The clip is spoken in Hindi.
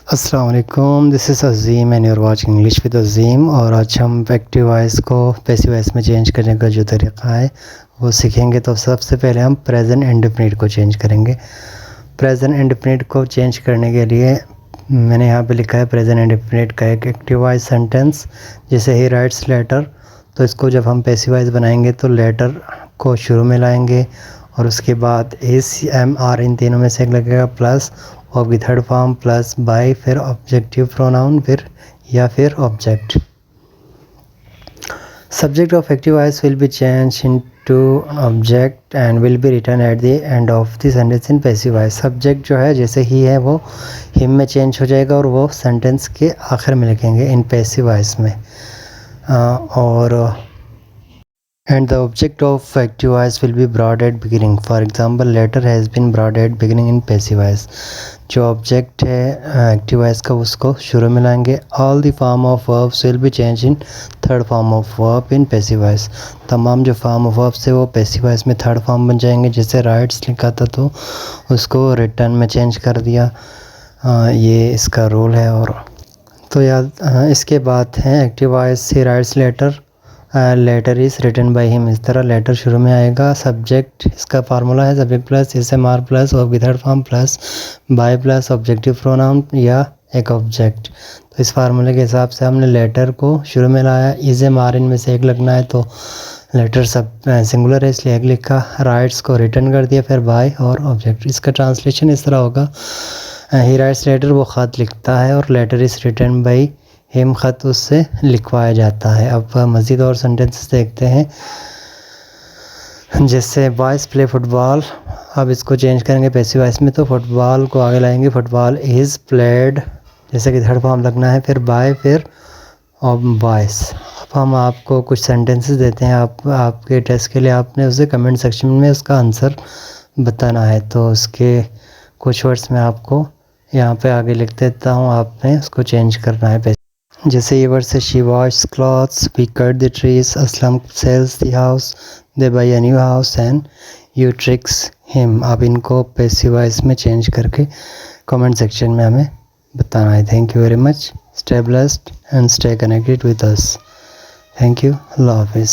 अस्सलाम वालेकुम, this is Azeem and you're watching English with Azeem. और आज हम एक्टिव वॉइस को पैसिव वॉइस में चेंज करने का जो तरीक़ा है वो सीखेंगे। तो सबसे पहले हम प्रेजेंट इंडेफिनिट को चेंज करेंगे। प्रेजेंट इंडेफिनिट को चेंज करने के लिए मैंने यहाँ पे लिखा है प्रेजेंट इंडेफिनिट का एक एक्टिव वॉइस सेंटेंस, जैसे ही राइट्स लेटर। तो इसको जब हम पैसिव वॉइस बनाएंगे तो लेटर को शुरू में लाएंगे और उसके बाद एस एम आर इन तीनों में से एक लगेगा, प्लस ऑफ की थर्ड फॉर्म, प्लस बाय, फिर ऑब्जेक्टिव प्रोनाउन, फिर object. Subject of active voice will be changed into object and will be written at the end of the sentence in passive voice। Subject जो है जैसे ही है वो him में चेंज हो जाएगा और वो सेंटेंस के आखिर में लिखेंगे इन पैसिव वॉइस में। और and the object of active voice will be brought at beginning। For example, letter has been brought at beginning in passive voice। जो ऑब्जेक्ट है एक्टिव वॉइस का उसको शुरू में लाएंगे। All the form of verbs will be change in third form of verb in passive voice. तमाम जो फॉर्म ऑफ वर्ब्स है वो पैसिव वॉइस में थर्ड फॉर्म बन जाएंगे। जैसे राइट्स लिखा था तो उसको रिटर्न में चेंज कर दिया, ये इसका रूल है। और तो याद इसके बाद है एक्टिव वॉइस से writes letter, letter is written by him. इस तरह लेटर शुरू में आएगा। सब्जेक्ट इसका फार्मूला है subject plus is am are plus of की third form plus by plus objective pronoun या एक ऑब्जेक्ट। तो इस फार्मूले के हिसाब से हमने लेटर को शुरू में लाया। इज एम आर इन में से एक लगना है तो लेटर सब सिंगुलर है इसलिए एक लिखा। राइट्स को रिटर्न कर दिया, फिर बाय और ऑब्जेक्ट। इसका ट्रांसलेशन इस तरह होगा, ही राइट्स लेटर, वो ख़त लिखता है, और letter is written by him, ख़त उससे लिखवाया जाता है। अब मज़ीद और सेंटेंसेस देखते हैं, जैसे बॉयज़ प्ले फुटबॉल। अब इसको चेंज करेंगे पैसिव वॉइस में, तो फुटबॉल को आगे लाएंगे, फुटबॉल इज़ प्लेड, जैसे कि थर्ड फॉर्म लगना है, फिर बाय, फिर बॉयज़। अब हम आपको कुछ सेंटेंसेस देते हैं, आपके टेस्ट के लिए आपने उसे कमेंट सेक्शन में उसका आंसर बताना है। तो उसके कुछ वर्ड्स मैं आपको यहाँ पे आगे लिख देता हूँ, आपने उसको चेंज करना है। जैसे ये वर्ड से she wash clothes, we cut the trees, Aslam sells the house, they buy a new house and you tricks him. आप इनको पैसिव वॉइस में चेंज करके कमेंट सेक्शन में हमें बताना है। Thank you very much, stay blessed and stay connected with us. Thank you, अल्लाह हाफिज़।